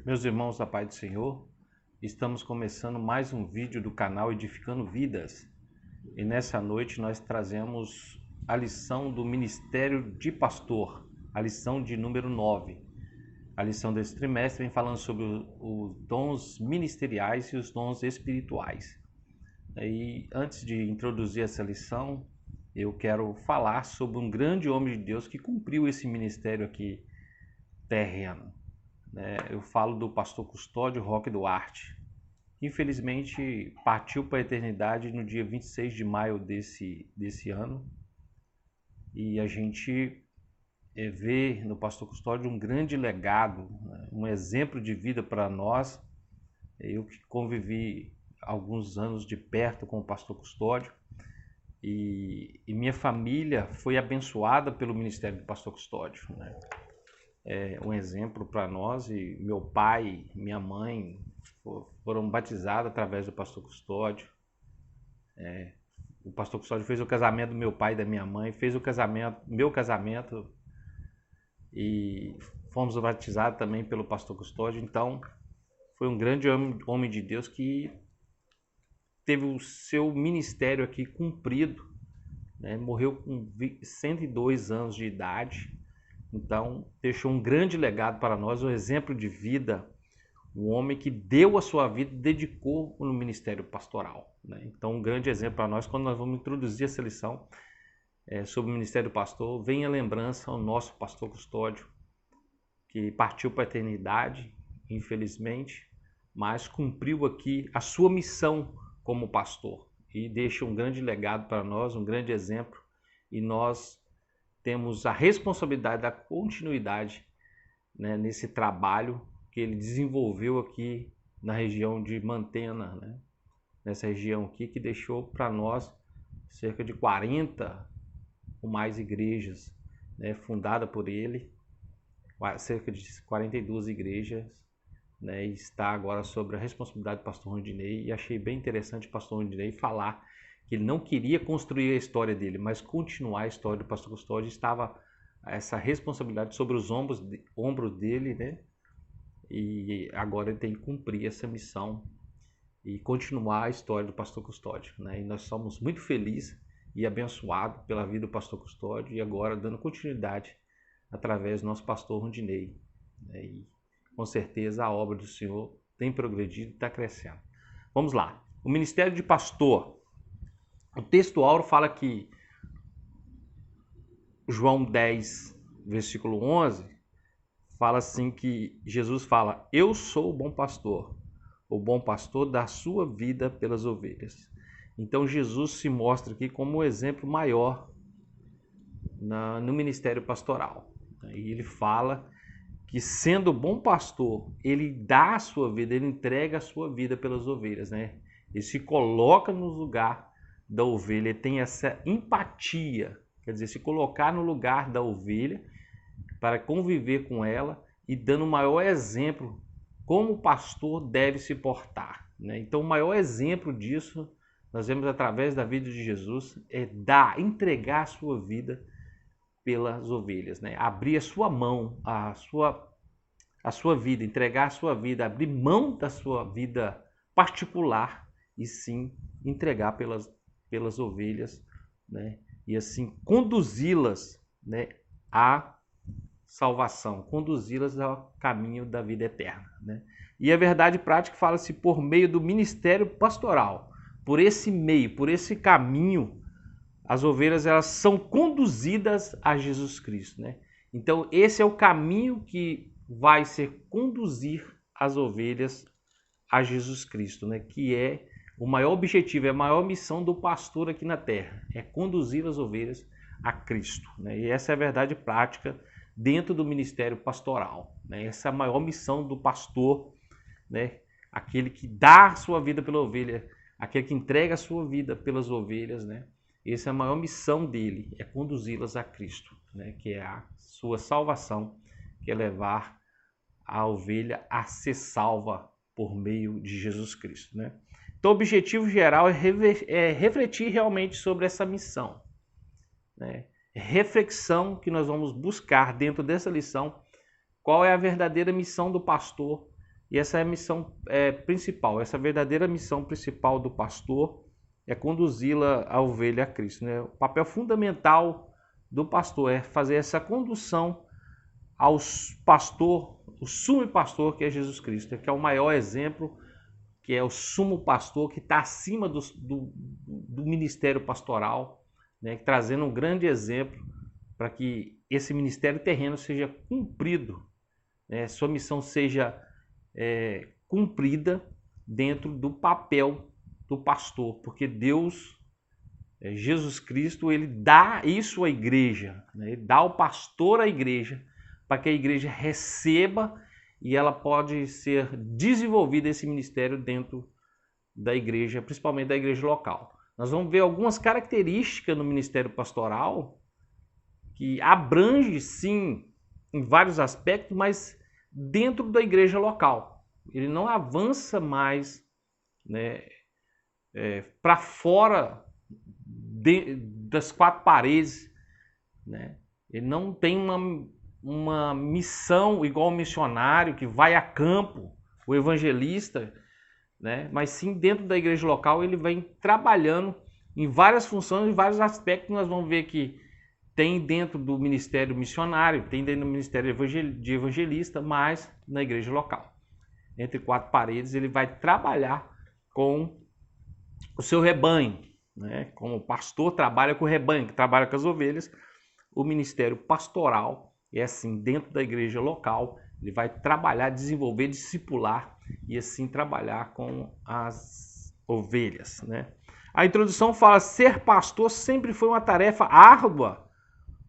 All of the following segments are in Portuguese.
Meus irmãos da paz do Senhor, estamos começando mais um vídeo do canal Edificando Vidas. E nessa noite nós trazemos a lição do Ministério de Pastor, a lição de número 9. A lição desse trimestre vem falando sobre os dons ministeriais e os dons espirituais. E antes de introduzir essa lição, eu quero falar sobre um grande homem de Deus que cumpriu esse ministério aqui terreno. Eu falo do pastor Custódio Roque Duarte. Infelizmente partiu para a eternidade no dia 26 de maio desse ano. E a gente vê no pastor Custódio um grande legado, um exemplo de vida para nós. Eu que convivi alguns anos de perto com o pastor Custódio e minha família foi abençoada pelo ministério do pastor Custódio, né? É um exemplo para nós, e meu pai, minha mãe foram batizados através do pastor Custódio. O pastor Custódio fez o casamento do meu pai e da minha mãe, fez o meu casamento, e fomos batizados também pelo pastor Custódio. Então foi um grande homem de Deus que teve o seu ministério aqui cumprido, né? Morreu com 102 anos de idade. Então, deixou um grande legado para nós, um exemplo de vida, um homem que deu a sua vida, dedicou no ministério pastoral, né? Então, um grande exemplo para nós, quando nós vamos introduzir essa lição sobre o ministério do pastor, vem a lembrança ao nosso pastor Custódio, que partiu para a eternidade, infelizmente, mas cumpriu aqui a sua missão como pastor e deixa um grande legado para nós, um grande exemplo, e nós temos a responsabilidade da continuidade, né, nesse trabalho que ele desenvolveu aqui na região de Mantena, né? Nessa região aqui, que deixou para nós cerca de 40 ou mais igrejas, né, fundada por ele, cerca de 42 igrejas, né, e está agora sob a responsabilidade do pastor Rondinei. E achei bem interessante o pastor Rondinei falar que ele não queria construir a história dele, mas continuar a história do pastor Custódio. Estava essa responsabilidade sobre os ombros dele, né? E agora ele tem que cumprir essa missão e continuar a história do pastor Custódio, né? E nós somos muito felizes e abençoados pela vida do pastor Custódio, e agora dando continuidade através do nosso pastor Rondinei, né? E com certeza a obra do Senhor tem progredido e está crescendo. Vamos lá. O ministério de pastor. O texto áureo fala que João 10, versículo 11, fala assim, que Jesus fala: eu sou o bom pastor dá sua vida pelas ovelhas. Então Jesus se mostra aqui como um exemplo maior no ministério pastoral. E ele fala que, sendo bom pastor, ele dá a sua vida, ele entrega a sua vida pelas ovelhas, né? Ele se coloca no lugar da ovelha, ele tem essa empatia, quer dizer, se colocar no lugar da ovelha para conviver com ela e dando o maior exemplo como o pastor deve se portar, né? Então, o maior exemplo disso nós vemos através da vida de Jesus, é entregar a sua vida pelas ovelhas, né? Abrir a sua mão, a sua vida, entregar a sua vida, abrir mão da sua vida particular e sim entregar pelas ovelhas, né? E assim conduzi-las, né, à salvação, conduzi-las ao caminho da vida eterna, né? E a verdade prática fala-se por meio do ministério pastoral. Por esse meio, por esse caminho, as ovelhas, elas são conduzidas a Jesus Cristo, né? Então esse é o caminho que vai ser conduzir as ovelhas a Jesus Cristo, né? Que é o maior objetivo, é a maior missão do pastor aqui na terra, é conduzir as ovelhas a Cristo, né? E essa é a verdade prática dentro do ministério pastoral, né? Essa é a maior missão do pastor, né? Aquele que dá a sua vida pela ovelha, aquele que entrega a sua vida pelas ovelhas, né? Essa é a maior missão dele, é conduzi-las a Cristo, né? Que é a sua salvação, que é levar a ovelha a ser salva por meio de Jesus Cristo, né? Então, o objetivo geral é refletir realmente sobre essa missão, né? Reflexão que nós vamos buscar dentro dessa lição, qual é a verdadeira missão do pastor E essa é a missão principal, essa verdadeira missão principal do pastor é conduzi-la a ovelha a Cristo, né? O papel fundamental do pastor é fazer essa condução ao pastor, o sumo pastor que é Jesus Cristo, que é o maior exemplo, que é o sumo pastor que está acima do ministério pastoral, né? Trazendo um grande exemplo para que esse ministério terreno seja cumprido, né? Sua missão seja cumprida dentro do papel do pastor, porque Deus, Jesus Cristo, ele dá isso à igreja, né? Ele dá ao pastor à igreja, para que a igreja receba e ela pode ser desenvolvida esse ministério dentro da igreja, principalmente da igreja local. Nós vamos ver algumas características no ministério pastoral que abrange, sim, em vários aspectos, mas dentro da igreja local. Ele não avança mais, né, para fora das quatro paredes, né? Ele não tem uma missão igual o missionário que vai a campo, o evangelista, né? Mas sim dentro da igreja local ele vem trabalhando em várias funções, em vários aspectos. Nós vamos ver que tem dentro do ministério missionário, tem dentro do ministério de evangelista, mas na igreja local. Entre quatro paredes ele vai trabalhar com o seu rebanho, né? Como o pastor trabalha com o rebanho, que trabalha com as ovelhas, o ministério pastoral é assim, dentro da igreja local, ele vai trabalhar, desenvolver, discipular e assim trabalhar com as ovelhas, né? A introdução fala: ser pastor sempre foi uma tarefa árdua.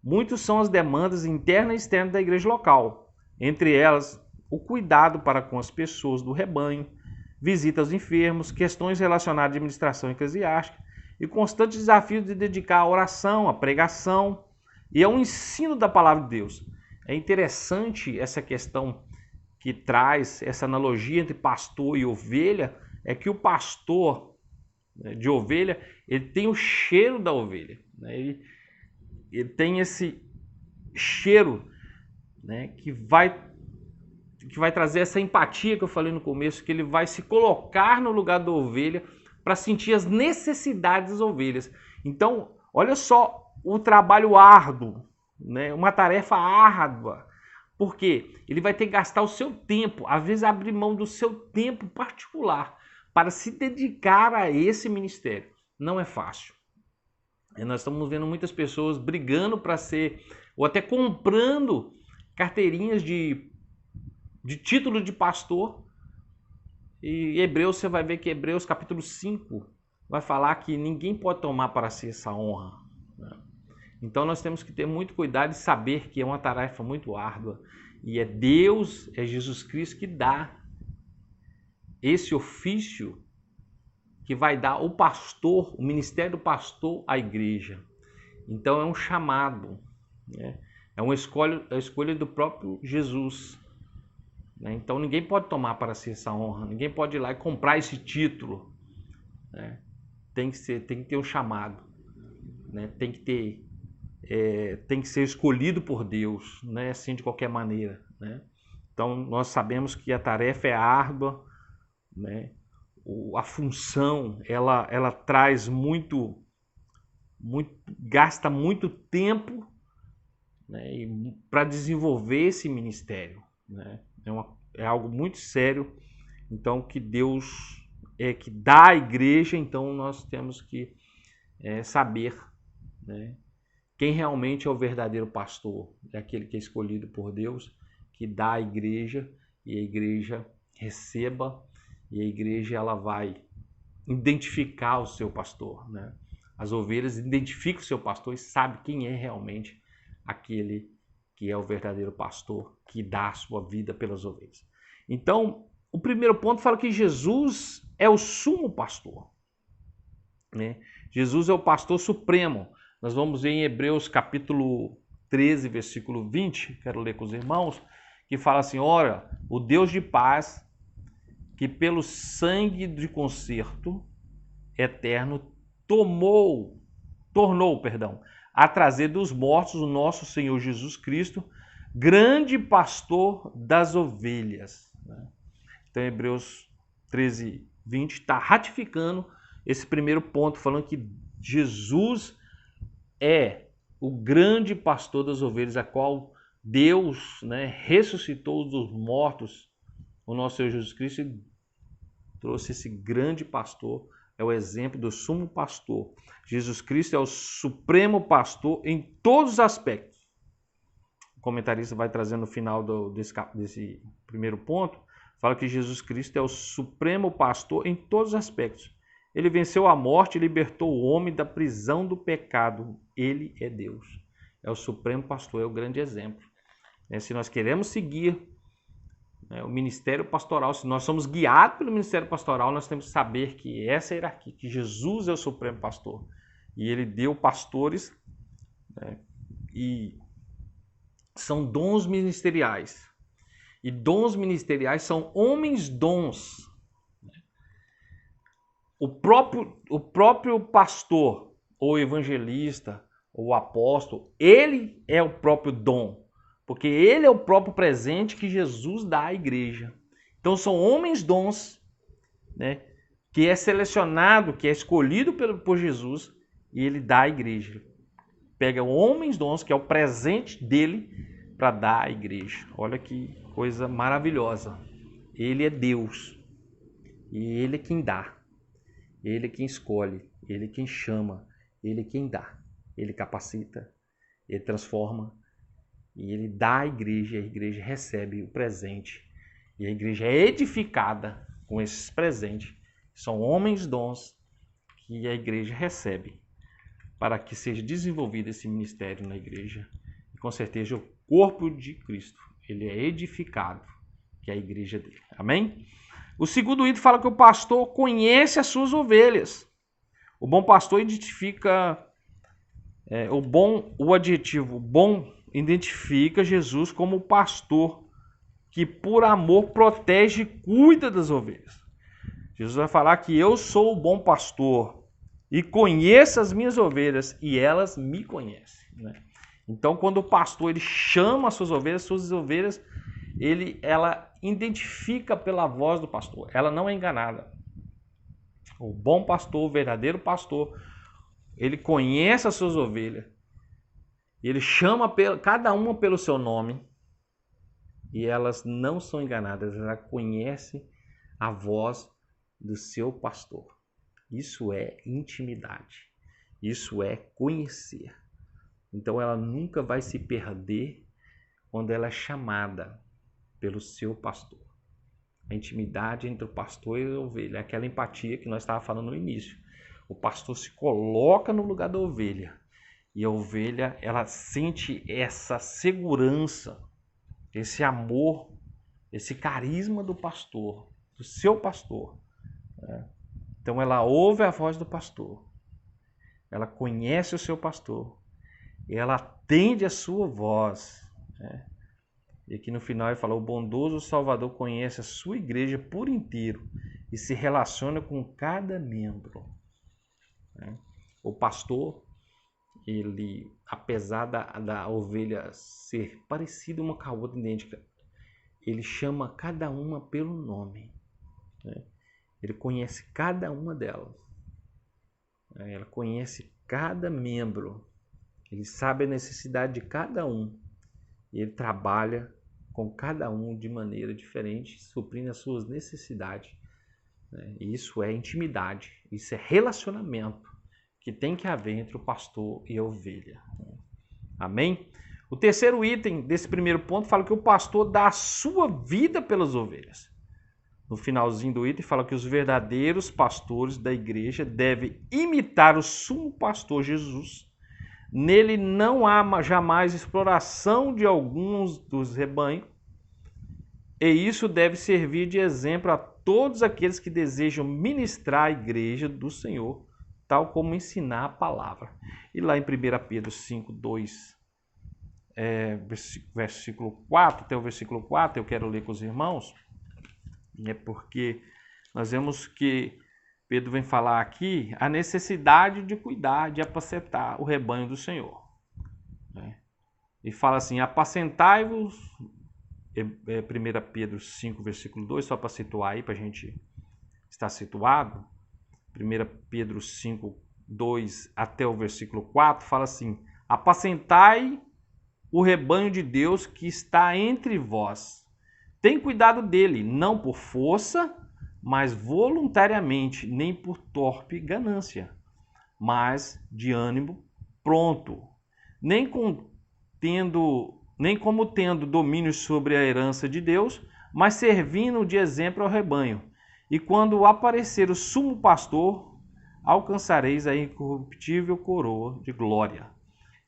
Muitas são as demandas internas e externas da igreja local, entre elas o cuidado para com as pessoas do rebanho, visita aos enfermos, questões relacionadas à administração eclesiástica e constante desafio de dedicar à oração, à pregação e ao ensino da palavra de Deus. É interessante essa questão que traz essa analogia entre pastor e ovelha, é que o pastor, né, de ovelha, ele tem o cheiro da ovelha, né? Ele tem esse cheiro, né, que vai trazer essa empatia que eu falei no começo, que ele vai se colocar no lugar da ovelha para sentir as necessidades das ovelhas. Então, olha só o trabalho árduo, né? Uma tarefa árdua, porque ele vai ter que gastar o seu tempo, às vezes abrir mão do seu tempo particular para se dedicar a esse ministério. Não é fácil. E nós estamos vendo muitas pessoas brigando para ser, ou até comprando carteirinhas de título de pastor. E Hebreus, você vai ver que Hebreus capítulo 5 vai falar que ninguém pode tomar para si essa honra. Então nós temos que ter muito cuidado e saber que é uma tarefa muito árdua. E é Deus, é Jesus Cristo que dá esse ofício, que vai dar o pastor, o ministério do pastor à igreja. Então é um chamado, né? É uma escolha do próprio Jesus. Então ninguém pode tomar para si essa honra, ninguém pode ir lá e comprar esse título, né? Tem que ter um chamado, né? Tem que ser escolhido por Deus, não é assim de qualquer maneira, né? Então nós sabemos que a tarefa é árdua, né? A função ela traz muito, gasta muito tempo, né? Para desenvolver esse ministério, né? É algo muito sério. Então que Deus que dá à igreja, então nós temos que saber, né, quem realmente é o verdadeiro pastor. É aquele que é escolhido por Deus, que dá à igreja, e a igreja receba, e a igreja ela vai identificar o seu pastor, né? As ovelhas identificam o seu pastor e sabem quem é realmente aquele que é o verdadeiro pastor, que dá a sua vida pelas ovelhas. Então, o primeiro ponto fala que Jesus é o sumo pastor, né? Jesus é o pastor supremo. Nós vamos ver em Hebreus capítulo 13, versículo 20, quero ler com os irmãos, que fala assim: ora, o Deus de paz, que pelo sangue de concerto eterno tornou, a trazer dos mortos o nosso Senhor Jesus Cristo, grande pastor das ovelhas. Então, Hebreus 13, 20 está ratificando esse primeiro ponto, falando que Jesus é o grande pastor das ovelhas, a qual Deus, né, ressuscitou dos mortos, o nosso Senhor Jesus Cristo, e trouxe esse grande pastor, é o exemplo do sumo pastor. Jesus Cristo é o supremo pastor em todos os aspectos. O comentarista vai trazer no final desse primeiro ponto, fala que Jesus Cristo é o supremo pastor em todos os aspectos. Ele venceu a morte e libertou o homem da prisão do pecado. Ele é Deus. É o supremo pastor, é o grande exemplo. Se nós queremos seguir o ministério pastoral, se nós somos guiados pelo ministério pastoral, nós temos que saber que essa é a hierarquia, que Jesus é o supremo pastor. E ele deu pastores, né, e são dons ministeriais. E dons ministeriais são homens dons. O próprio pastor, ou evangelista, ou apóstolo, ele é o próprio dom. Porque ele é o próprio presente que Jesus dá à igreja. Então são homens dons, né, que é selecionado, que é escolhido por Jesus, e ele dá à igreja. Pega homens dons, que é o presente dele, para dar à igreja. Olha que coisa maravilhosa. Ele é Deus. E ele é quem dá. Ele é quem escolhe. Ele é quem chama. Ele é quem dá. Ele capacita. Ele transforma. E ele dá à igreja, e a igreja recebe o presente. E a igreja é edificada com esses presentes. São homens dons que a igreja recebe para que seja desenvolvido esse ministério na igreja. E com certeza o corpo de Cristo, ele é edificado, que é a igreja dele. Amém? O segundo item fala que o pastor conhece as suas ovelhas. O bom pastor identifica, o adjetivo bom identifica Jesus como o pastor que por amor protege e cuida das ovelhas. Jesus vai falar que eu sou o bom pastor e conheço as minhas ovelhas e elas me conhecem, né? Então, quando o pastor ele chama as suas ovelhas, ela identifica pela voz do pastor. Ela não é enganada. O bom pastor, o verdadeiro pastor, ele conhece as suas ovelhas. Ele chama cada uma pelo seu nome e elas não são enganadas, ela conhece a voz do seu pastor. Isso é intimidade, isso é conhecer. Então ela nunca vai se perder quando ela é chamada pelo seu pastor. A intimidade entre o pastor e a ovelha, aquela empatia que nós estávamos falando no início. O pastor se coloca no lugar da ovelha. E a ovelha, ela sente essa segurança, esse amor, esse carisma do pastor, do seu pastor, né? Então ela ouve a voz do pastor, ela conhece o seu pastor, e ela atende a sua voz, né? E aqui no final ele fala, o bondoso Salvador conhece a sua igreja por inteiro e se relaciona com cada membro, né? O pastor, ele, apesar da ovelha ser parecida uma com a outra, idêntica, ele chama cada uma pelo nome, né? Ele conhece cada uma delas, né? Ela conhece cada membro, ele sabe a necessidade de cada um e ele trabalha com cada um de maneira diferente, suprindo as suas necessidades, né? E isso é intimidade, isso é relacionamento que tem que haver entre o pastor e a ovelha. Amém? O terceiro item desse primeiro ponto fala que o pastor dá a sua vida pelas ovelhas. No finalzinho do item fala que os verdadeiros pastores da igreja devem imitar o sumo pastor Jesus. Nele não há jamais exploração de alguns dos rebanhos, e isso deve servir de exemplo a todos aqueles que desejam ministrar a igreja do Senhor, tal como ensinar a palavra. E lá em 1 Pedro 5, 2, versículo 4, até o versículo 4, eu quero ler com os irmãos, porque nós vemos que Pedro vem falar aqui a necessidade de cuidar, de apacentar o rebanho do Senhor, né? E fala assim, apacentai-vos 1 Pedro 5, versículo 2, só para situar aí, para a gente estar situado. 1 Pedro 5, 2 até o versículo 4, fala assim: apacentai o rebanho de Deus que está entre vós. Tem cuidado dele, não por força, mas voluntariamente, nem por torpe ganância, mas de ânimo pronto, nem como tendo domínio sobre a herança de Deus, mas servindo de exemplo ao rebanho. E quando aparecer o sumo pastor, alcançareis a incorruptível coroa de glória.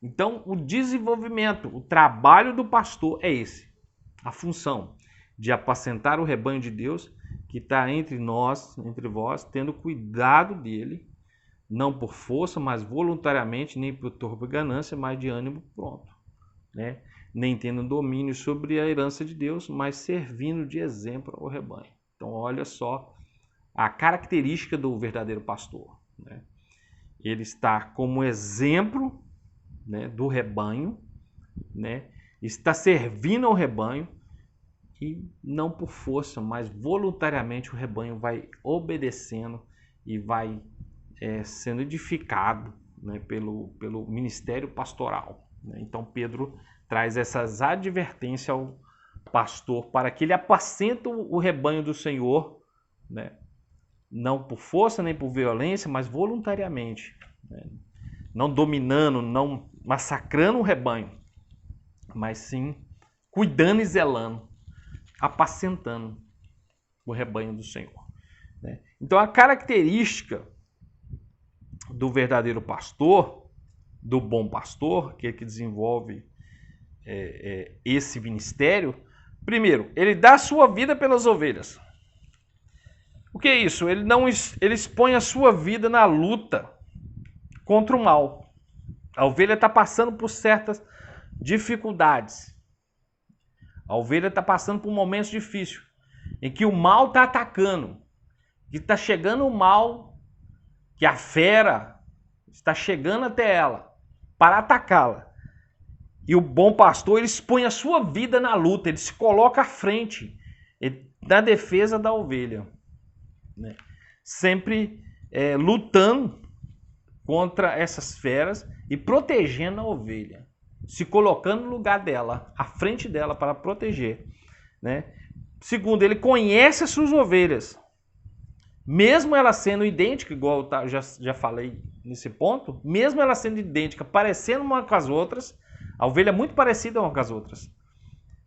Então, o desenvolvimento, o trabalho do pastor é esse, a função de apacentar o rebanho de Deus que está entre nós, entre vós, tendo cuidado dele, não por força, mas voluntariamente, nem por torpe ganância, mas de ânimo pronto, né? Nem tendo domínio sobre a herança de Deus, mas servindo de exemplo ao rebanho. Então, olha só a característica do verdadeiro pastor, né? Ele está como exemplo, né, do rebanho, né? Está servindo ao rebanho e não por força, mas voluntariamente o rebanho vai obedecendo e vai sendo edificado, né, pelo ministério pastoral, né? Então Pedro traz essas advertências ao pastor para que ele apacente o rebanho do Senhor, né? Não por força nem por violência, mas voluntariamente, né? Não dominando, não massacrando o rebanho, mas sim cuidando e zelando, apacentando o rebanho do Senhor, né? Então a característica do verdadeiro pastor, do bom pastor, que é que desenvolve esse ministério, primeiro, ele dá a sua vida pelas ovelhas. O que é isso? Ele expõe a sua vida na luta contra o mal. A ovelha está passando por certas dificuldades. A ovelha está passando por momentos difíceis, em que o mal está atacando, que está chegando o mal, que a fera está chegando até ela para atacá-la. E o bom pastor, ele expõe a sua vida na luta, ele se coloca à frente na defesa da ovelha, né? Sempre lutando contra essas feras e protegendo a ovelha, se colocando no lugar dela, à frente dela para proteger, né? Segundo, ele conhece as suas ovelhas, mesmo ela sendo idêntica, igual eu já falei nesse ponto, mesmo ela sendo idêntica, parecendo uma com as outras, a ovelha é muito parecida uma com as outras,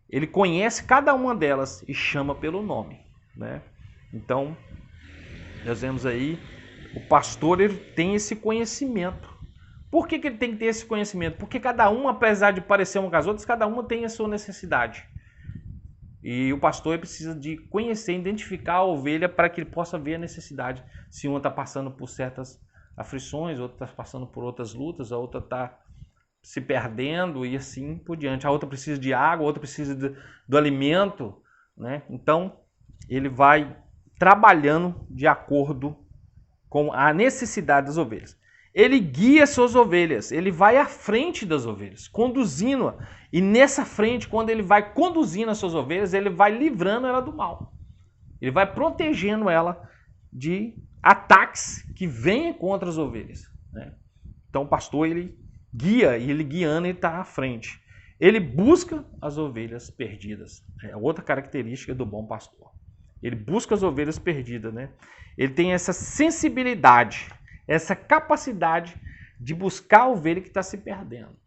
ele conhece cada uma delas e chama pelo nome, né? Então, nós vemos aí, o pastor, ele tem esse conhecimento. Por que ele tem que ter esse conhecimento? Porque cada uma, apesar de parecer uma com as outras, cada uma tem a sua necessidade. E o pastor precisa de conhecer, identificar a ovelha para que ele possa ver a necessidade. Se uma está passando por certas aflições, outra está passando por outras lutas, a outra está se perdendo e assim por diante. A outra precisa de água, a outra precisa do alimento, né? Então, ele vai trabalhando de acordo com a necessidade das ovelhas. Ele guia suas ovelhas, ele vai à frente das ovelhas, conduzindo-a. E nessa frente, quando ele vai conduzindo as suas ovelhas, ele vai livrando ela do mal. Ele vai protegendo ela de ataques que venham contra as ovelhas, né? Então o pastor, ele guia, e ele guiando, ele está à frente. Ele busca as ovelhas perdidas. É outra característica do bom pastor. Ele busca as ovelhas perdidas, né? Ele tem essa sensibilidade, essa capacidade de buscar a ovelha que está se perdendo.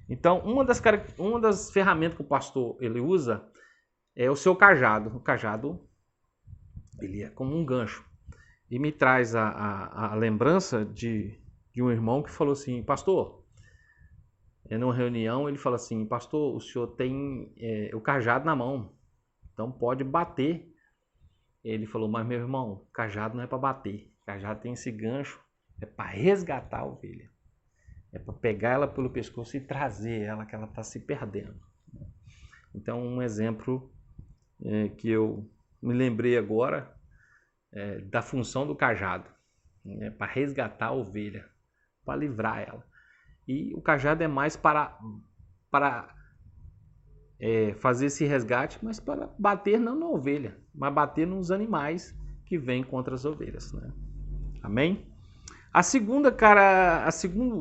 Então, uma das ferramentas que o pastor ele usa é o seu cajado. O cajado, ele é como um gancho. E me traz a lembrança de um irmão que falou assim: pastor, numa reunião, ele falou assim: pastor, o senhor tem o cajado na mão, então pode bater. Ele falou: mas meu irmão, cajado não é para bater, cajado tem esse gancho, é para resgatar a ovelha, é para pegar ela pelo pescoço e trazer ela, que ela está se perdendo. Então, um exemplo que eu me lembrei agora da função do cajado, né, para resgatar a ovelha, para livrar ela. E o cajado é mais para fazer esse resgate, mas para bater não na ovelha, mas bater nos animais que vêm contra as ovelhas, né? Amém? O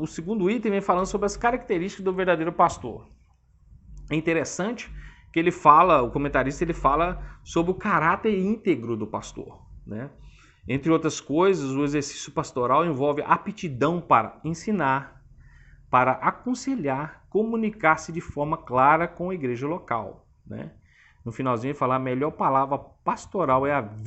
segundo item vem falando sobre as características do verdadeiro pastor. É interessante que o comentarista ele fala sobre o caráter íntegro do pastor, né? Entre outras coisas, o exercício pastoral envolve aptidão para ensinar, para aconselhar, comunicar-se de forma clara com a igreja local, né? No finalzinho ele fala, a melhor palavra pastoral é a